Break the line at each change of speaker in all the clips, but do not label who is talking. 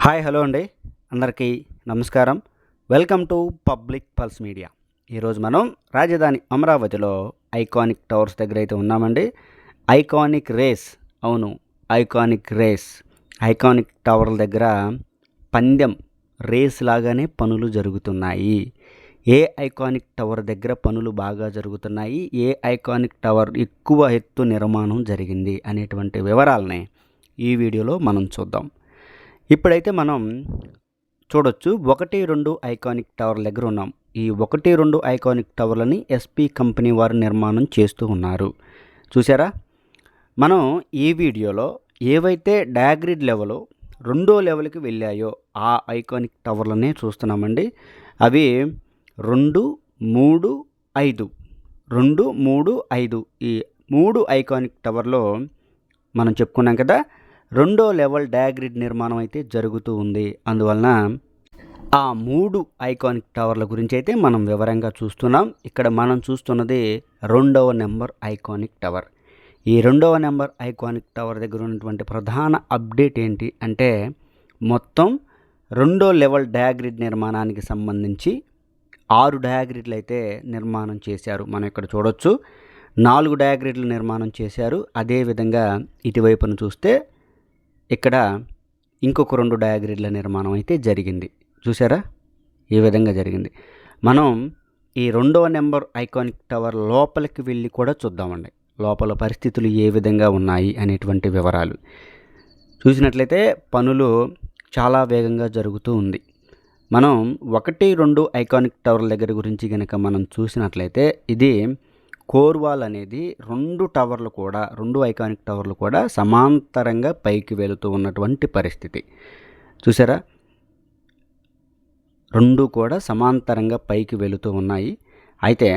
Hi hello అండి, అందరికీ నమస్కారం. Welcome to public pulse media. ఈరోజు మనం రాజధాని అమరావతిలో ఐకానిక్ టవర్స్ దగ్గర అయితే ఉన్నామండి. ఐకానిక్ రేస్, అవును, ఐకానిక్ టవర్ల దగ్గర పందెం రేస్ లాగానే పనులు జరుగుతున్నాయి. ఏ ఐకానిక్ టవర్ దగ్గర పనులు బాగా జరుగుతున్నాయి, ఏ ఐకానిక్ టవర్ ఎక్కువ ఎత్తు నిర్మాణం జరిగింది అనేటువంటి వివరాలని ఈ వీడియోలో మనం చూద్దాం. ఇప్పుడైతే మనం చూడొచ్చు 1-2 ఐకానిక్ టవర్ దగ్గర ఉన్నాం. ఈ 1-2 ఐకానిక్ టవర్లని ఎస్పీ కంపెనీ వారు నిర్మాణం చేస్తూ ఉన్నారు. చూసారా? మనం ఈ వీడియోలో ఏవైతే డయాగ్రిడ్ లెవెల్ 2వ లెవెల్కి వెళ్ళాయో ఆ ఐకానిక్ టవర్లనే చూస్తున్నామండి. అవి 2, 3, 5 2, 3, 5 ఈ 3 ఐకానిక్ టవర్లో మనం చెప్పుకున్నాం కదా, 2వ లెవెల్ డయాగ్రిడ్ నిర్మాణం అయితే జరుగుతూ ఉంది. అందువలన ఆ 3 ఐకానిక్ టవర్ల గురించి అయితే మనం వివరంగా చూస్తున్నాం. ఇక్కడ మనం చూస్తున్నది 2వ నెంబర్ ఐకానిక్ టవర్. ఈ 2వ నెంబర్ ఐకానిక్ టవర్ దగ్గర ఉన్నటువంటి ప్రధాన అప్డేట్ ఏంటి అంటే, మొత్తం 2వ లెవెల్ డయాగ్రిడ్ నిర్మాణానికి సంబంధించి 6 డయాగ్రిడ్లు అయితే నిర్మాణం చేశారు. మనం ఇక్కడ చూడొచ్చు 4 డయాగ్రిడ్లు నిర్మాణం చేశారు. అదేవిధంగా ఇటువైపును చూస్తే ఇక్కడ ఇంకొక 2 డయాగ్రిడ్ల నిర్మాణం అయితే జరిగింది. చూసారా? ఈ విధంగా జరిగింది. మనం ఈ 2వ నెంబర్ ఐకానిక్ టవర్ లోపలికి వెళ్ళి కూడా చూద్దామండి. లోపల పరిస్థితులు ఏ విధంగా ఉన్నాయి అనేటువంటి వివరాలు చూసినట్లయితే పనులు చాలా వేగంగా జరుగుతూ ఉంది. మనం 1-2 ఐకానిక్ టవర్ల దగ్గర గురించి కనుక మనం చూసినట్లయితే, ఇది కోర్ వాల్ అనేది 2 ఐకానిక్ టవర్లు కూడా సమాంతరంగా పైకి వెళుతూ ఉన్నటువంటి పరిస్థితి. చూసారా? 2 కూడా సమాంతరంగా పైకి వెళుతూ ఉన్నాయి. అయితే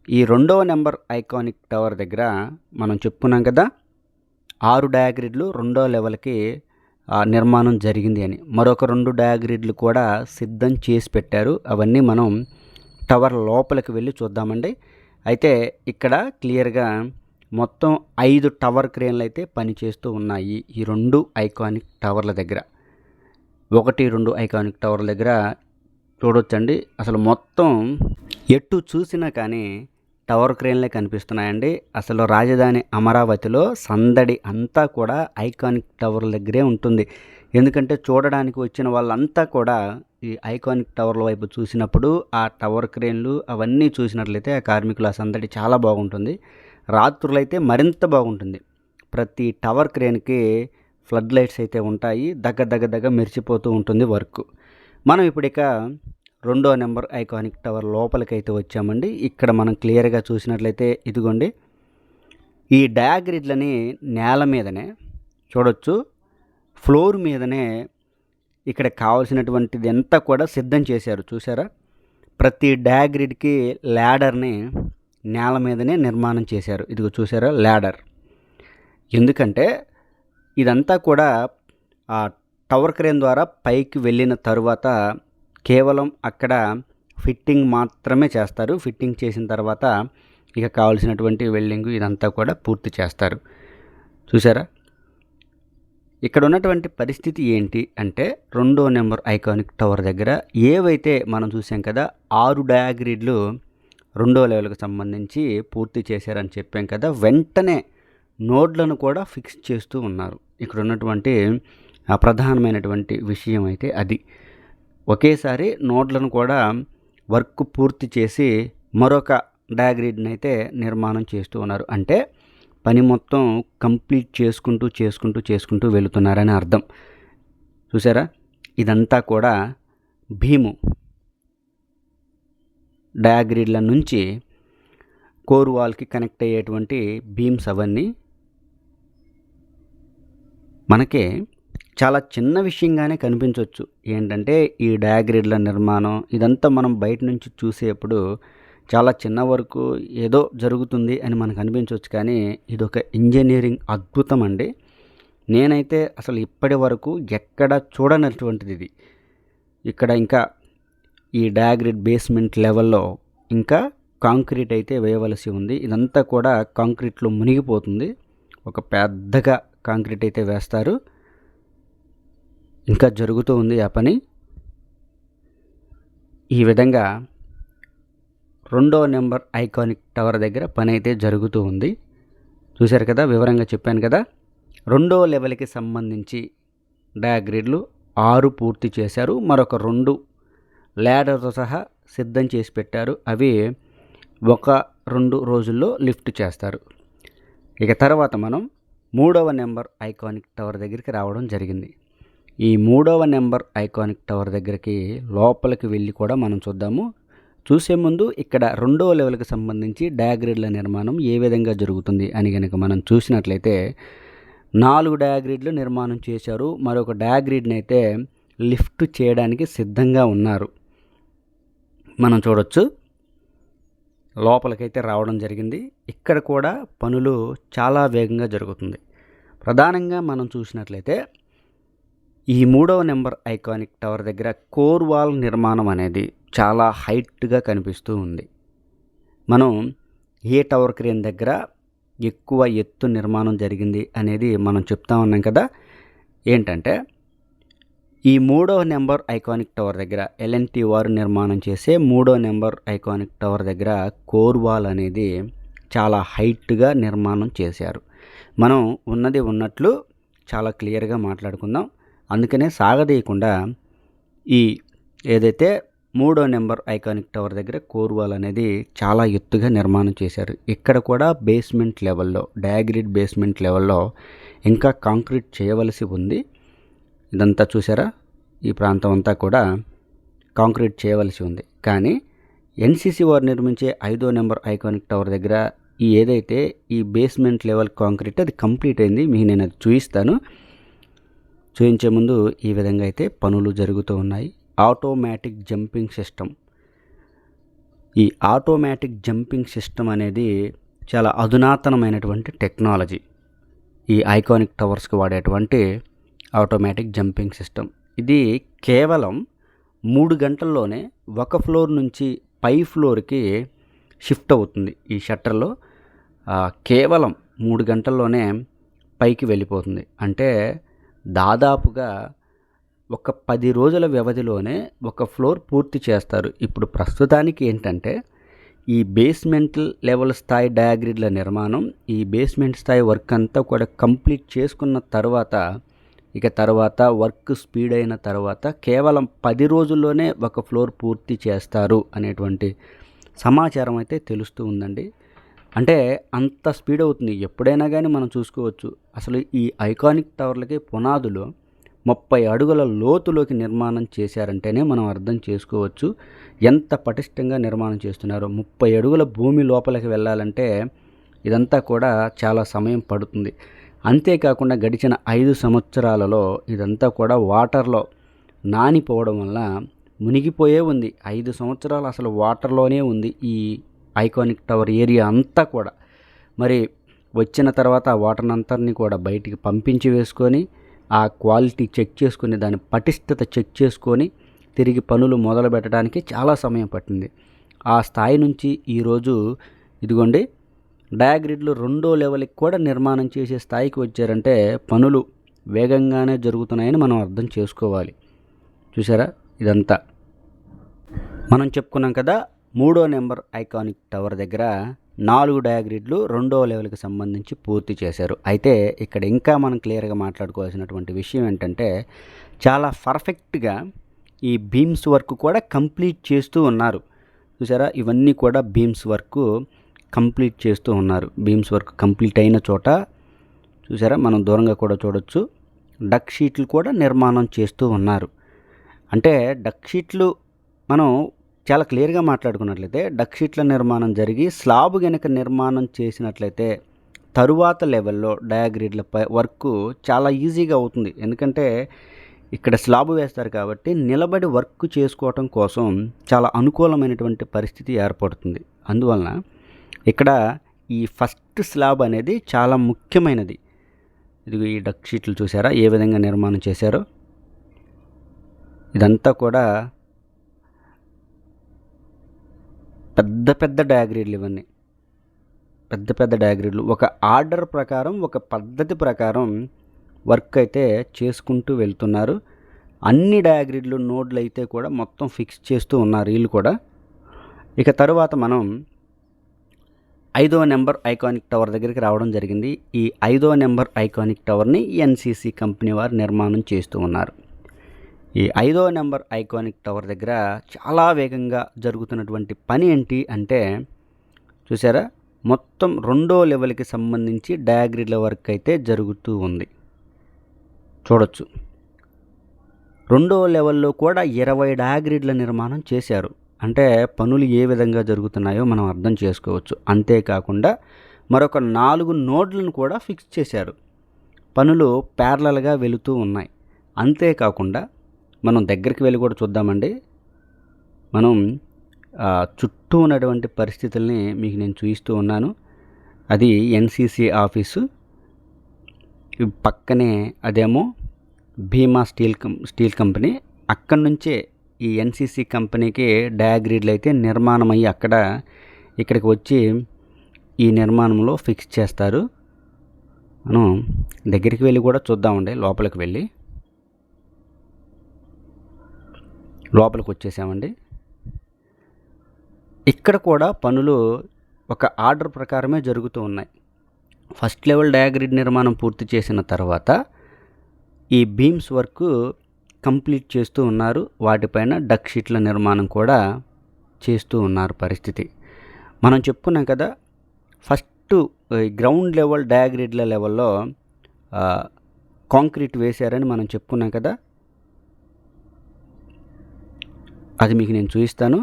ఈ 2వ నెంబర్ ఐకానిక్ టవర్ దగ్గర మనం చెప్పుకున్నాం కదా, 6 డయాగ్రిడ్లు 2వ లెవెల్కి నిర్మాణం జరిగింది అని. మరొక 2 డయాగ్రిడ్లు కూడా సిద్ధం చేసి పెట్టారు. అవన్నీ మనం టవర్ లోపలికి వెళ్ళి చూద్దామండి. అయితే ఇక్కడ క్లియర్గా మొత్తం 5 టవర్ క్రేన్లు అయితే పనిచేస్తూ ఉన్నాయి ఈ 2 ఐకానిక్ టవర్ల దగ్గర. 1-2 ఐకానిక్ టవర్ల దగ్గర చూడొచ్చండి, అసలు మొత్తం ఎటు చూసినా కానీ టవర్ క్రేన్లే కనిపిస్తున్నాయండి. అసలు రాజధాని అమరావతిలో సందడి అంతా కూడా ఐకానిక్ టవర్ల దగ్గరే ఉంటుంది. ఎందుకంటే చూడడానికి వచ్చిన వాళ్ళంతా కూడా ఈ ఐకానిక్ టవర్ల వైపు చూసినప్పుడు ఆ టవర్ క్రేన్లు అవన్నీ చూసినట్లయితే ఆ కార్మికుల సందడి చాలా బాగుంటుంది. రాత్రులైతే మరింత బాగుంటుంది. ప్రతి టవర్ క్రేన్కి ఫ్లడ్ లైట్స్ అయితే ఉంటాయి. దగ్గర మెరిచిపోతూ ఉంటుంది వర్క్. మనం ఇప్పుడు ఇక 2వ నెంబర్ ఐకానిక్ టవర్ లోపలికి అయితే వచ్చామండి. ఇక్కడ మనం క్లియర్గా చూసినట్లయితే ఇదిగోండి, ఈ డయాగ్రిడ్లని నేల మీదనే చూడొచ్చు, ఫ్లోర్ మీదనే ఇక్కడ కావాల్సినటువంటిది అంతా కూడా సిద్ధం చేశారు. చూసారా? ప్రతి డయాగ్రిడ్కి ల్యాడర్ని నేల మీదనే నిర్మాణం చేశారు. ఇదిగో చూసారా ల్యాడర్. ఎందుకంటే ఇదంతా కూడా ఆ టవర్ క్రేన్ ద్వారా పైకి వెళ్ళిన తరువాత కేవలం అక్కడ ఫిట్టింగ్ మాత్రమే చేస్తారు. ఫిట్టింగ్ చేసిన తర్వాత ఇక కావాల్సినటువంటి వెల్డింగ్ ఇదంతా కూడా పూర్తి చేస్తారు. చూసారా? ఇక్కడ ఉన్నటువంటి పరిస్థితి ఏంటి అంటే, 2వ నెంబర్ ఐకానిక్ టవర్ దగ్గర ఏవైతే మనం చూసాం కదా 6 డయాగ్రిడ్లు 2వ లెవెల్కి సంబంధించి పూర్తి చేశారని చెప్పాం కదా, వెంటనే నోడ్లను కూడా ఫిక్స్ చేస్తూ ఉన్నారు. ఇక్కడ ఉన్నటువంటి ప్రధానమైనటువంటి విషయం అయితే అది. ఒకేసారి నోడ్లను కూడా వర్క్ పూర్తి చేసి మరొక డయాగ్రిడ్ని అయితే నిర్మాణం చేస్తూ ఉన్నారు. అంటే పని మొత్తం కంప్లీట్ చేసుకుంటూ వెళుతున్నారని అర్థం. చూసారా? ఇదంతా కూడా భీము డయాగ్రిడ్ల నుంచి కోర్ వాల్కి కనెక్ట్ అయ్యేటువంటి బీమ్స్ అవన్నీ మనకి చాలా చిన్న విషయంగానే కనిపించవచ్చు. ఏంటంటే ఈ డయాగ్రిడ్ల నిర్మాణం ఇదంతా మనం బయట నుంచి చూసేప్పుడు చాలా చిన్న వరకు ఏదో జరుగుతుంది అని మనకు అనిపించవచ్చు, కానీ ఇదొక ఇంజనీరింగ్ అద్భుతం అండి. నేనైతే అసలు ఇప్పటి వరకు ఎక్కడ చూడనటువంటిది ఇది. ఇక్కడ ఇంకా ఈ డయాగ్రిడ్ బేస్మెంట్ లెవెల్లో ఇంకా కాంక్రీట్ అయితే వేయవలసి ఉంది. ఇదంతా కూడా కాంక్రీట్లో మునిగిపోతుంది. ఒక పెద్దగా కాంక్రీట్ అయితే వేస్తారు. ఇంకా జరుగుతూ ఉంది ఆ పని. ఈ విధంగా 2వ నెంబర్ ఐకానిక్ టవర్ దగ్గర పని అయితే జరుగుతూ ఉంది. చూశారు కదా, వివరంగా చెప్పాను కదా. 2వ లెవెల్కి సంబంధించి డయాగ్రిడ్లు 6 పూర్తి చేశారు. మరొక 2 ల్యాడర్తో సహా సిద్ధం చేసి పెట్టారు. అవి 1-2 రోజుల్లో లిఫ్ట్ చేస్తారు. ఇక తర్వాత మనం 3వ నెంబర్ ఐకానిక్ టవర్ దగ్గరికి రావడం జరిగింది. ఈ 3వ నెంబర్ ఐకానిక్ టవర్ దగ్గరికి లోపలికి వెళ్ళి కూడా మనం చూద్దాము. చూసే ముందు ఇక్కడ 2వ లెవెల్కి సంబంధించి డయాగ్రిడ్ల నిర్మాణం ఏ విధంగా జరుగుతుంది అని కనుక మనం చూసినట్లయితే 4 డయాగ్రిడ్లు నిర్మాణం చేశారు. మరొక డయాగ్రిడ్ని అయితే లిఫ్ట్ చేయడానికి సిద్ధంగా ఉన్నారు. మనం చూడొచ్చు, లోపలికైతే రావడం జరిగింది. ఇక్కడ కూడా పనులు చాలా వేగంగా జరుగుతుంది. ప్రధానంగా మనం చూసినట్లయితే ఈ 3వ నెంబర్ ఐకానిక్ టవర్ దగ్గర కోర్ వాల్ నిర్మాణం అనేది చాలా హైట్గా కనిపిస్తూ ఉంది. మనం ఏ టవర్ క్రేన్ దగ్గర ఎక్కువ ఎత్తు నిర్మాణం జరిగింది అనేది మనం చెప్తా ఉన్నాం కదా. ఏంటంటే ఈ 3వ నెంబర్ ఐకానిక్ టవర్ దగ్గర ఎల్ఎన్టీ వారు నిర్మాణం చేసే 3వ నెంబర్ ఐకానిక్ టవర్ దగ్గర కోర్ వాల్ అనేది చాలా హైట్గా నిర్మాణం చేశారు. మనం ఉన్నది ఉన్నట్లు చాలా క్లియర్గా మాట్లాడుకుందాం. అందుకనే సాగదీయకుండా ఈ ఏదైతే 3వ నెంబర్ ఐకానిక్ టవర్ దగ్గర కోర్ వాల్ అనేది చాలా ఎత్తుగా నిర్మాణం చేశారు. ఇక్కడ కూడా బేస్మెంట్ లెవెల్లో, డయాగ్రిడ్ బేస్మెంట్ లెవెల్లో ఇంకా కాంక్రీట్ చేయవలసి ఉంది. ఇదంతా చూసారా, ఈ ప్రాంతం అంతా కూడా కాంక్రీట్ చేయవలసి ఉంది. కానీ ఎన్సీసీ వారు నిర్మించే 5వ నెంబర్ ఐకానిక్ టవర్ దగ్గర ఈ ఏదైతే ఈ బేస్మెంట్ లెవెల్ కాంక్రీట్ అది కంప్లీట్ అయింది. మీకు నేను అది చూపిస్తాను. చూపించే ముందు ఈ విధంగా అయితే పనులు జరుగుతూ ఉన్నాయి. Automatic jumping system. ఈ ఆటోమేటిక్ జంపింగ్ సిస్టమ్ అనేది చాలా అధునాతనమైనటువంటి టెక్నాలజీ. ఈ ఐకానిక్ టవర్స్కి వాడేటువంటి ఆటోమేటిక్ జంపింగ్ సిస్టమ్ ఇది కేవలం 3 గంటల్లోనే ఒక ఫ్లోర్ నుంచి పై ఫ్లోర్కి షిఫ్ట్ అవుతుంది. ఈ షట్టర్లో కేవలం 3 గంటల్లోనే పైకి వెళ్ళిపోతుంది. అంటే దాదాపుగా ఒక 10 రోజుల వ్యవధిలోనే ఒక ఫ్లోర్ పూర్తి చేస్తారు. ఇప్పుడు ప్రస్తుతానికి ఏంటంటే ఈ బేస్మెంట్ లెవెల్ స్థాయి డయాగ్రిడ్ల నిర్మాణం, ఈ బేస్మెంట్ స్థాయి వర్క్ అంతా కూడా కంప్లీట్ చేసుకున్న తర్వాత ఇక తర్వాత వర్క్ స్పీడ్ అయిన తర్వాత కేవలం 10 రోజుల్లోనే ఒక ఫ్లోర్ పూర్తి చేస్తారు అనేటువంటి సమాచారం అయితే తెలుస్తూ ఉందండి. అంటే అంత స్పీడ్ అవుతుంది. ఎప్పుడైనా కానీ మనం చూసుకోవచ్చు. అసలు ఈ ఐకానిక్ టవర్లకి పునాదులు 30 అడుగుల లోతులోకి నిర్మాణం చేశారంటేనే మనం అర్థం చేసుకోవచ్చు ఎంత పటిష్టంగా నిర్మాణం చేస్తున్నారో. 30 అడుగుల భూమి లోపలికి వెళ్ళాలంటే ఇదంతా కూడా చాలా సమయం పడుతుంది. అంతేకాకుండా గడిచిన 5 సంవత్సరాలలో ఇదంతా కూడా వాటర్లో నానిపోవడం వల్ల మునిగిపోయే ఉంది. 5 సంవత్సరాలు అసలు వాటర్లోనే ఉంది ఈ ఐకానిక్ టవర్ ఏరియా అంతా కూడా. మరి వచ్చిన తర్వాత ఆ వాటర్ అంతర్ని కూడా బయటికి పంపించి వేసుకొని ఆ క్వాలిటీ చెక్ చేసుకుని దాని పటిష్టత చెక్ చేసుకొని తిరిగి పనులు మొదలు పెట్టడానికి చాలా సమయం పట్టింది. ఆ స్థాయి నుంచి ఈరోజు ఇదిగోండి డయాగ్రిడ్లు 2వ లెవెల్కి కూడా నిర్మాణం చేసే స్థాయికి వచ్చారంటే పనులు వేగంగానే జరుగుతున్నాయని మనం అర్థం చేసుకోవాలి. చూసారా, ఇదంతా మనం చెప్పుకున్నాం కదా. 3వ నెంబర్ ఐకానిక్ టవర్ దగ్గర 4 డయాగ్రిడ్లు 2వ లెవెల్కి సంబంధించి పూర్తి చేశారు. అయితే ఇక్కడ ఇంకా మనం క్లియర్గా మాట్లాడుకోవాల్సినటువంటి విషయం ఏంటంటే చాలా పర్ఫెక్ట్గా ఈ బీమ్స్ వర్క్ కూడా కంప్లీట్ చేస్తూ ఉన్నారు. చూసారా, ఇవన్నీ కూడా బీమ్స్ వర్క్ కంప్లీట్ చేస్తూ ఉన్నారు. బీమ్స్ వర్క్ కంప్లీట్ అయిన చోట చూసారా, మనం దూరంగా కూడా చూడొచ్చు. డక్ షీట్లు కూడా నిర్మాణం చేస్తూ ఉన్నారు. అంటే డక్ షీట్లు మనం చాలా క్లియర్గా మాట్లాడుకున్నట్లయితే డక్ షీట్ల నిర్మాణం జరిగి స్లాబ్ కనుక నిర్మాణం చేసినట్లయితే తరువాత లెవెల్లో డయాగ్రిడ్లపై వర్క్ చాలా ఈజీగా అవుతుంది. ఎందుకంటే ఇక్కడ స్లాబ్ వేస్తారు కాబట్టి నిలబడి వర్క్ చేసుకోవటం కోసం చాలా అనుకూలమైనటువంటి పరిస్థితి ఏర్పడుతుంది. అందువలన ఇక్కడ ఈ ఫస్ట్ స్లాబ్ అనేది చాలా ముఖ్యమైనది. ఇది ఈ డక్ షీట్లు చూసారా ఏ విధంగా నిర్మాణం చేశారో. ఇదంతా కూడా పెద్ద పెద్ద డయాగ్రిడ్లు. ఇవన్నీ పెద్ద పెద్ద డయాగ్రిడ్లు ఒక ఆర్డర్ ప్రకారం, ఒక పద్ధతి ప్రకారం వర్క్ అయితే చేసుకుంటూ వెళ్తున్నారు. అన్ని డయాగ్రిడ్లు నోడ్లు అయితే కూడా మొత్తం ఫిక్స్ చేస్తూ ఉన్నారు వీళ్ళు కూడా. ఇక తరువాత మనం 5వ నెంబర్ ఐకానిక్ టవర్ దగ్గరికి రావడం జరిగింది. ఈ 5వ నెంబర్ ఐకానిక్ టవర్ని ఎన్సీసీ కంపెనీ వారు నిర్మాణం చేస్తూ ఉన్నారు. ఈ 5వ నెంబర్ ఐకానిక్ టవర్ దగ్గర చాలా వేగంగా జరుగుతున్నటువంటి పని ఏంటి అంటే, చూసారా, మొత్తం 2వ లెవెల్కి సంబంధించి డయాగ్రిడ్ల వర్క్ అయితే జరుగుతూ ఉంది. చూడొచ్చు, 2వ లెవెల్లో కూడా 20 డయాగ్రిడ్ల నిర్మాణం చేశారు. అంటే పనులు ఏ విధంగా జరుగుతున్నాయో మనం అర్థం చేసుకోవచ్చు. అంతేకాకుండా మరొక 4 నోడ్లను కూడా ఫిక్స్ చేశారు. పనులు ప్యారలల్గా వెళుతూ ఉన్నాయి. అంతేకాకుండా మనం దగ్గరికి వెళ్ళి కూడా చూద్దామండి. మనం చుట్టూ ఉన్నటువంటి పరిస్థితుల్ని మీకు నేను చూపిస్తూ ఉన్నాను. అది ఎన్సీసీ ఆఫీసు, పక్కనే అదేమో భీమా స్టీల్ కంపెనీ. అక్కడి నుంచే ఈ ఎన్సీసీ కంపెనీకి డయాగ్రిడ్లు అయితే నిర్మాణం అయ్యి ఇక్కడికి వచ్చి ఈ నిర్మాణంలో ఫిక్స్ చేస్తారు. మనం దగ్గరికి వెళ్ళి కూడా చూద్దామండి. లోపలికి వచ్చేసామండి. ఇక్కడ కూడా పనులు ఒక ఆర్డర్ ప్రకారమే జరుగుతూ ఉన్నాయి. ఫస్ట్ లెవెల్ డయాగ్రిడ్ నిర్మాణం పూర్తి చేసిన తర్వాత ఈ బీమ్స్ వర్క్ కంప్లీట్ చేస్తూ ఉన్నారు. వాటిపైన డక్ షీట్ల నిర్మాణం కూడా చేస్తూ ఉన్నారు పరిస్థితి. మనం చెప్పుకున్నాం కదా, ఫస్ట్ గ్రౌండ్ లెవెల్ డయాగ్రిడ్ల లెవెల్లో కాంక్రీట్ వేశారని మనం చెప్పుకున్నాం కదా. అది మీకు నేను చూపిస్తాను.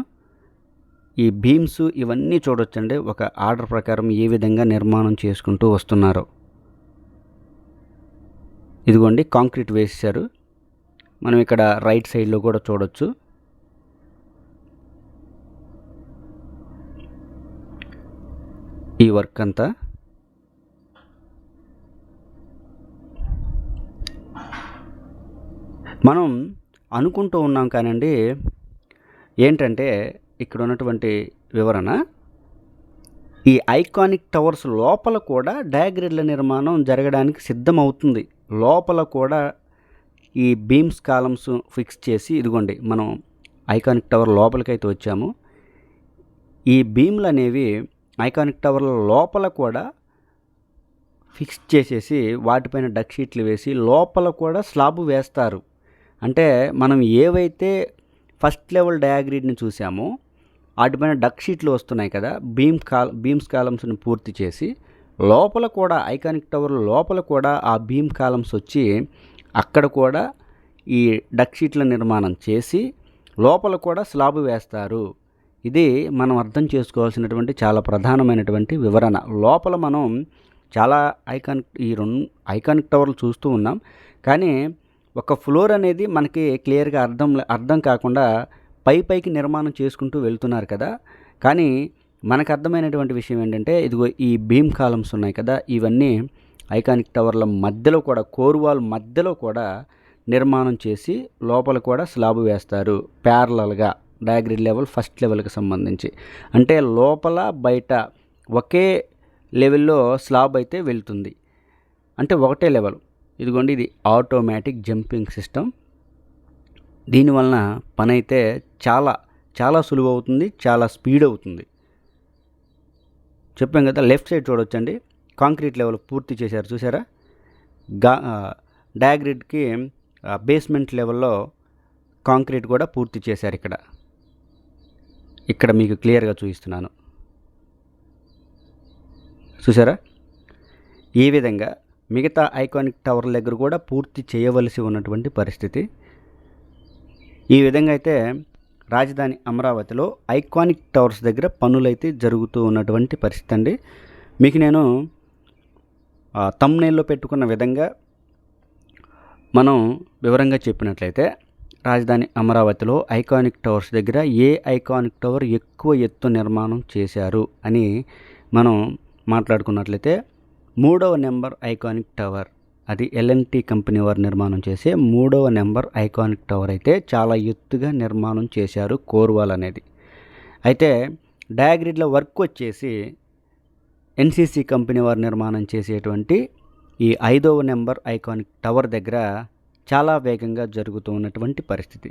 ఈ బీమ్స్ ఇవన్నీ చూడొచ్చండి, ఒక ఆర్డర్ ప్రకారం ఏ విధంగా నిర్మాణం చేసుకుంటూ వస్తున్నారో. ఇదిగోండి, కాంక్రీట్ వేశారు. మనం ఇక్కడ రైట్ సైడ్లో కూడా చూడొచ్చు. ఈ వర్క్ అంతా మనం అనుకుంటూ ఉన్నాం కానండి, ఏంటంటే ఇక్కడ ఉన్నటువంటి వివరణ, ఈ ఐకానిక్ టవర్స్ లోపల కూడా డయాగ్రిడ్ల నిర్మాణం జరగడానికి సిద్ధమవుతుంది. లోపల కూడా ఈ బీమ్స్ కాలమ్స్ ఫిక్స్ చేసి, ఇదిగోండి మనం ఐకానిక్ టవర్ లోపలికైతే వచ్చాము. ఈ బీమ్లు అనేవి ఐకానిక్ టవర్ల లోపల కూడా ఫిక్స్ చేసేసి వాటిపైన డక్ షీట్లు వేసి లోపల కూడా స్లాబ్ వేస్తారు. అంటే మనం ఏవైతే ఫస్ట్ లెవెల్ డయాగ్రిడ్ని చూసామో వాటిపైన డక్ షీట్లు వస్తున్నాయి కదా, బీమ్స్ కాలమ్స్ని పూర్తి చేసి లోపల కూడా ఐకానిక్ టవర్ లోపల కూడా ఆ బీమ్ కాలమ్స్ వచ్చి అక్కడ కూడా ఈ డక్ షీట్ల నిర్మాణం చేసి లోపల కూడా స్లాబ్ వేస్తారు. ఇది మనం అర్థం చేసుకోవాల్సినటువంటి చాలా ప్రధానమైనటువంటి వివరణ. లోపల మనం చాలా ఐకానిక్ టవర్లు చూస్తూ ఉన్నాం, కానీ ఒక ఫ్లోర్ అనేది మనకి క్లియర్గా అర్థం కాకుండా పైకి నిర్మాణం చేసుకుంటూ వెళ్తున్నారు కదా. కానీ మనకు అర్థమైనటువంటి విషయం ఏంటంటే, ఇదిగో ఈ బీమ్ కాలమ్స్ ఉన్నాయి కదా, ఇవన్నీ ఐకానిక్ టవర్ల మధ్యలో కూడా, కోర్ వాల్ మధ్యలో కూడా నిర్మాణం చేసి లోపల కూడా స్లాబ్ వేస్తారు ప్యారలల్గా డయాగ్రిడ్ లెవెల్ ఫస్ట్ లెవెల్కి సంబంధించి. అంటే లోపల బయట ఒకే లెవెల్లో స్లాబ్ అయితే వెళ్తుంది, అంటే ఒకటే లెవెల్. ఇదిగోండి, ఇది ఆటోమేటిక్ జంపింగ్ సిస్టమ్. దీనివలన పని అయితే చాలా చాలా సులువు అవుతుంది, చాలా స్పీడ్ అవుతుంది. చెప్పాం కదా, లెఫ్ట్ సైడ్ చూడొచ్చండి, కాంక్రీట్ లెవెల్ పూర్తి చేశారు చూసారా. డయాగ్రిడ్కి బేస్మెంట్ లెవెల్లో కాంక్రీట్ కూడా పూర్తి చేశారు. ఇక్కడ మీకు క్లియర్గా చూపిస్తున్నాను చూసారా. ఈ విధంగా మిగతా ఐకానిక్ టవర్ దగ్గర కూడా పూర్తి చేయవలసి ఉన్నటువంటి పరిస్థితి. ఈ విధంగా అయితే రాజధాని అమరావతిలో ఐకానిక్ టవర్స్ దగ్గర పనులైతే జరుగుతూ ఉన్నటువంటి పరిస్థితి అండి. మీకు నేను థంబ్నెయిల్లో పెట్టుకున్న విధంగా మనం వివరంగా చెప్పినట్లయితే, రాజధాని అమరావతిలో ఐకానిక్ టవర్స్ దగ్గర ఏ ఐకానిక్ టవర్ ఎక్కువ ఎత్తు నిర్మాణం చేశారు అని మనం మాట్లాడుకున్నట్లయితే, 3వ నెంబర్ ఐకానిక్ టవర్, అది ఎల్ఎన్టీ కంపెనీ వారు నిర్మాణం చేసే 3వ నెంబర్ ఐకానిక్ టవర్ అయితే చాలా ఎత్తుగా నిర్మాణం చేశారు, కోర్ వాల్ అనేది. అయితే డయాగ్రిడ్ల వర్క్ వచ్చేసి ఎన్సీసీ కంపెనీ వారు నిర్మాణం చేసేటువంటి ఈ 5వ నెంబర్ ఐకానిక్ టవర్ దగ్గర చాలా వేగంగా జరుగుతూ ఉన్నటువంటి పరిస్థితి.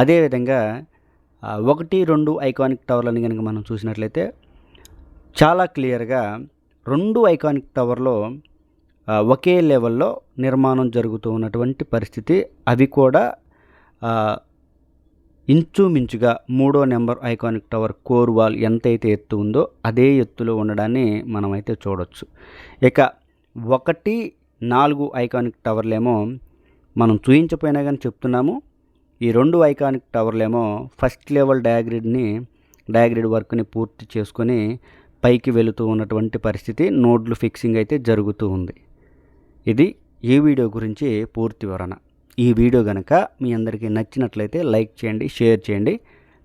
అదేవిధంగా 1, 2 ఐకానిక్ టవర్లని కనుక మనం చూసినట్లయితే చాలా క్లియర్గా 2 ఐకానిక్ టవర్లో ఒకే లెవెల్లో నిర్మాణం జరుగుతూ ఉన్నటువంటి పరిస్థితి. అవి కూడా ఇంచుమించుగా 3వ number iconic tower core wall ఎంతైతే ఎత్తు ఉందో అదే ఎత్తులో ఉండడాన్ని మనమైతే చూడొచ్చు. ఇక 1, 4 ఐకానిక్ టవర్లేమో మనం చూయించపోయినా కానీ చెప్తున్నాము. ఈ 2 ఐకానిక్ టవర్లేమో ఫస్ట్ లెవెల్ డయాగ్రిడ్ వర్క్ని పూర్తి చేసుకొని పైకి వెళుతూ ఉన్నటువంటి పరిస్థితి. నోడ్లు ఫిక్సింగ్ అయితే జరుగుతూ ఉంది. ఇది ఈ వీడియో గురించి పూర్తి వివరణ. ఈ వీడియో కనుక మీ అందరికీ నచ్చినట్లయితే లైక్ చేయండి, షేర్ చేయండి,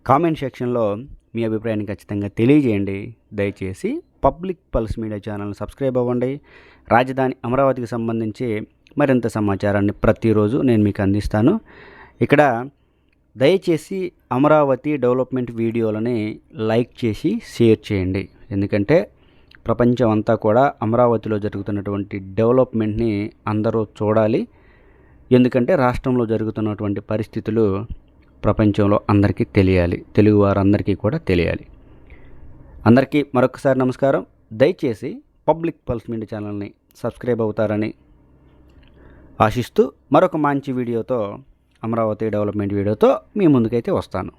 కామెంట్ సెక్షన్లో మీ అభిప్రాయాన్ని ఖచ్చితంగా తెలియజేయండి. దయచేసి పబ్లిక్ పల్స్ మీడియా ఛానల్ని సబ్స్క్రైబ్ అవ్వండి. రాజధాని అమరావతికి సంబంధించి మరింత సమాచారాన్ని ప్రతిరోజు నేను మీకు అందిస్తాను. ఇక్కడ దయచేసి అమరావతి డెవలప్మెంట్ వీడియోలని లైక్ చేసి షేర్ చేయండి. ఎందుకంటే ప్రపంచం అంతా కూడా అమరావతిలో జరుగుతున్నటువంటి డెవలప్మెంట్ని అందరూ చూడాలి. ఎందుకంటే రాష్ట్రంలో జరుగుతున్నటువంటి పరిస్థితులు ప్రపంచంలో అందరికీ తెలియాలి, తెలుగు వారందరికీ కూడా తెలియాలి. అందరికీ మరొకసారి నమస్కారం. దయచేసి పబ్లిక్ పల్స్ మీడియా ఛానల్ని సబ్స్క్రైబ్ అవుతారని ఆశిస్తూ మరొక మంచి వీడియోతో, అమరావతి డెవలప్మెంట్ వీడియోతో మీ ముందుకైతే వస్తాను.